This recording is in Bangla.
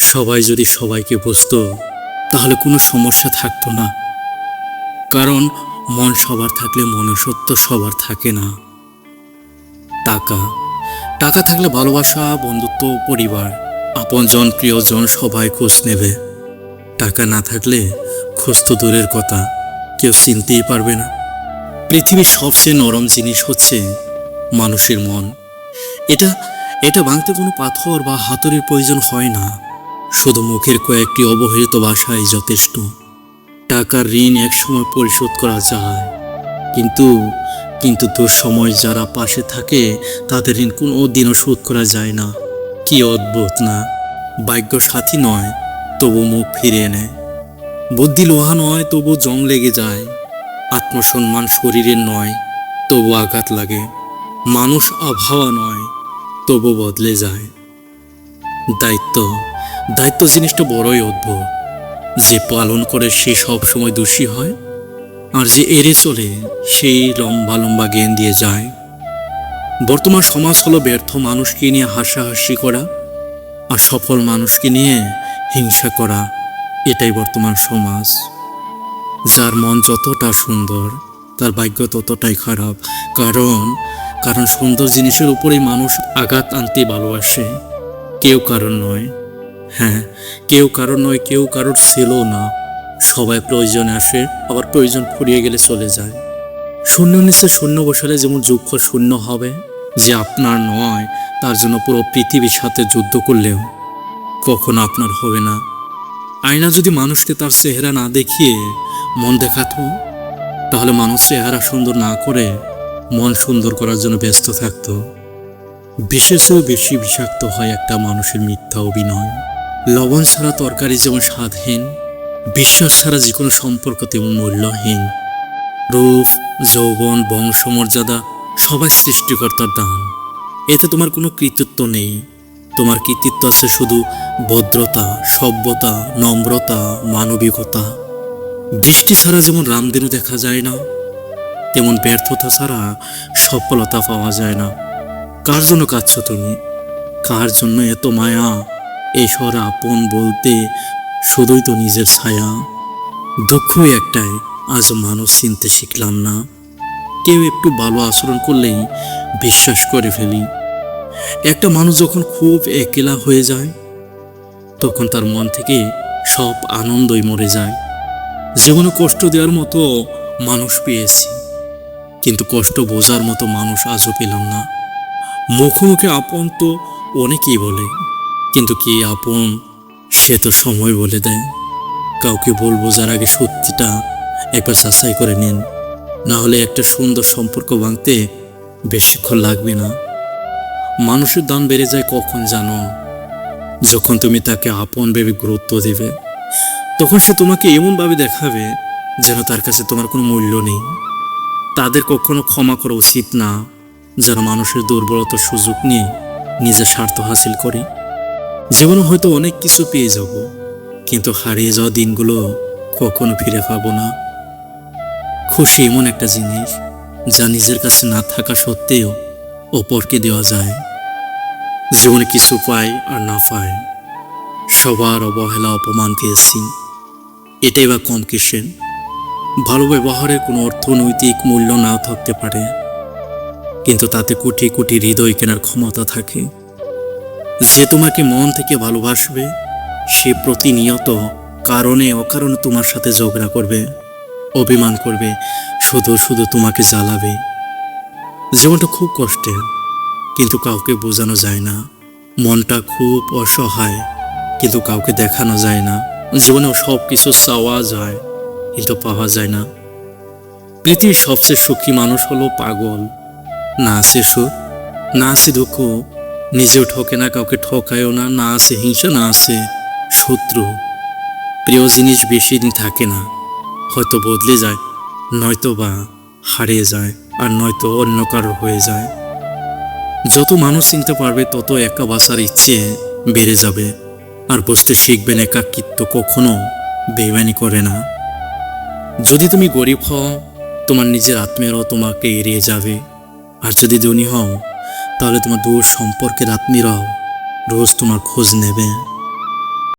সবাই যদি সবাইকে বুঝতো তাহলে কোনো সমস্যা থাকতো না। কারণ মন সবার থাকলে মনুষ্যত্ব সবার থাকে না। টাকা টাকা থাকলে ভালোবাসা, বন্ধুত্ব, পরিবার, আপনজন, প্রিয়জন সবাই খোঁজ নেবে। টাকা না থাকলে খোঁজ তো দূরের কথা, কেউ চিনতেই পারবে না। পৃথিবীর সবচেয়ে নরম জিনিস হচ্ছে মানুষের মন। এটা এটা ভাঙতে কোনো পাথর বা হাতুড়ির প্রয়োজন হয় না, শুধু মুখের কয়েকটি অবহেলিত ভাষাই যথেষ্ট। টাকার ঋণ একসময় পরিশোধ করা যায়, কিন্তু কিন্তু দুঃসময় যারা পাশে থাকে তাদের ঋণ কোনো দিনও শোধ করা যায় না। কি অদ্ভুত না! ভাগ্য সাথী নয়, তবু মুখ ফিরিয়ে নেয়। বুদ্ধি লোহা নয়, তবু জং লেগে যায়। আত্মসম্মান শরীরের নয়, তবু আঘাত লাগে। মানুষ আবহাওয়া নয়, তবু বদলে যায়। দায়িত্ব দায়িত্ব জিনিসটা বড়ই অদ্ভুত। যে পালন করে সে সব সময় দোষী হয়, আর যে এড়ে চলে সেই লম্বা লম্বা জ্ঞান দিয়ে যায়। বর্তমান সমাজ হলো ব্যর্থ মানুষকে নিয়ে হাসাহাসি করা আর সফল মানুষকে নিয়ে হিংসা করা। এটাই বর্তমান সমাজ। যার মন যতটা সুন্দর তার ভাগ্য ততটাই খারাপ। কারণ কারণ সুন্দর জিনিসের উপরেই মানুষ আঘাত আনতে ভালোবাসে। কেউ কারণ নয়, হ্যাঁ, কেউ কারণ নয়, কেউ কারোর ছিল না। সবাই প্রয়োজনে আসে, আবার প্রয়োজন ফুরিয়ে গেলে চলে যায়। শূন্য নিচে শূন্য বসালে যেমন যুক্ষ শূন্য হবে, যে আপনার নয় তার জন্য পুরো পৃথিবীর সাথে যুদ্ধ করলেও কখনো আপনার হবে না। আয়না যদি মানুষকে তার চেহারা না দেখিয়ে মন দেখাতো, তাহলে মানুষ চেহারা সুন্দর না করে মন সুন্দর করার জন্য ব্যস্ত থাকতো। বিশেষেও বেশি বিষাক্ত হয় একটা মানুষের মিথ্যা অভিনয়। লবণ ছাড়া তরকারি যেমন স্বাদহীন, বিশ্বাস ছাড়া যে কোনো সম্পর্ক তেমন মূল্যহীন। রূপ, যৌবন, বংশমর্যাদা সবাই সৃষ্টিকর্তার দান। এতে তোমার কোনো কৃতিত্ব নেই। তোমার কৃতিত্ব আছে শুধু ভদ্রতা, সভ্যতা, নম্রতা, মানবিকতা। বৃষ্টি ছাড়া যেমন রামধেনু দেখা যায় না, তেমন ব্যর্থতা ছাড়া সফলতা পাওয়া যায় না। কার জন্য কাঁদছ তুমি? কার জন্য এত মায়া? এই শহরে আপন বলতে শুধুই তো নিজের ছায়া। দুঃখই একটাই, আজ মানুষ চিনতে শিখলাম না। কেউ একটু ভালো আচরণ করলেই বিশ্বাস করে ফেলি। একটা মানুষ যখন খুব একলা হয়ে যায়, তখন তার মন থেকে সব আনন্দই মরে যায়। জীবনে কষ্ট দেওয়ার মতো মানুষ পেয়েছি, কিন্তু কষ্ট বোঝার মতো মানুষ আজও পেলাম না। মুখে মুখে আপন তো অনেকেই বলে, কিন্তু কে আপন সে তো সময় বলে দেয়। কাউকে বলবো যার আগে সত্যিটা একবার যাচাই করে নিন, না হলে একটা সুন্দর সম্পর্ক ভাঙতে বেশিক্ষণ লাগবে না। মানুষের দাম বেড়ে যায় কখন জানো? যখন তুমি তাকে আপন ভেবে গুরুত্ব দেবে। তখন সে তোমাকে এমনভাবে দেখাবে যেন তার কাছে তোমার কোনো মূল্য নেই। তাদের কখনো ক্ষমা করা উচিত না, যারা মানুষের দুর্বলতার সুযোগ নিয়ে নিজের স্বার্থ হাসিল করে। জীবনে হয়তো অনেক কিছু পেয়ে যাব, কিন্তু হারিয়ে যাওয়া দিনগুলো কখনো ফিরে পাবো না। খুশি এমন একটা জিনিস যা নিজের কাছে না থাকা সত্ত্বেও অপরকে দেওয়া যায়। জীবনে কিছু পাই আর না পাই, সবার অবহেলা, অপমান পেয়েছি। এটাই বা কম কিসের? ভালো ব্যবহারের কোনো অর্থনৈতিক মূল্য নাও থাকতে পারে, কিন্তু তাতে কোটি কোটি হৃদয় কেনার ক্ষমতা থাকে। যে তোমাকে মন থেকে ভালোবাসবে, সে প্রতিনিয়ত কারণে অকারণে তোমার সাথে ঝগড়া করবে, অভিমান করবে, শুধু শুধু তোমাকে জ্বালাবে। জীবনটা খুব কষ্টের, কিন্তু কাউকে বোঝানো যায় না। মনটা খুব অসহায়, কিন্তু কাউকে দেখানো যায় না। জীবনেও সব কিছু চাওয়া যায়, কিন্তু পাওয়া যায় না। পৃথিবীর সবচেয়ে সুখী মানুষ হলো পাগল। না আছে সুখ, না আছে দুঃখ, নিজেও ঠকে না, কাউকে ঠকায়ও না। না আছে হিংসা, না আছে শত্রু। প্রিয় জিনিস বেশি দিন থাকে না, হয়তো বদলে যায়, নয়তো বা হারিয়ে যায়, আর নয়তো অন্য কারো হয়ে যায়। যত মানুষ চিনতে পারবে তত একা বাঁচার ইচ্ছে বেড়ে যাবে। আর বুঝতে শিখবেন একাকিত্ব কখনো বেইমানি করে না। যদি তুমি গরিব হও, তোমার নিজের আত্মীয়রাও তোমাকে এড়িয়ে যাবে। আর যদি ধনী হও, তাহলে তোমার দূর সম্পর্কের আত্মীয়রাও রোজ তোমার খোঁজ নেবে।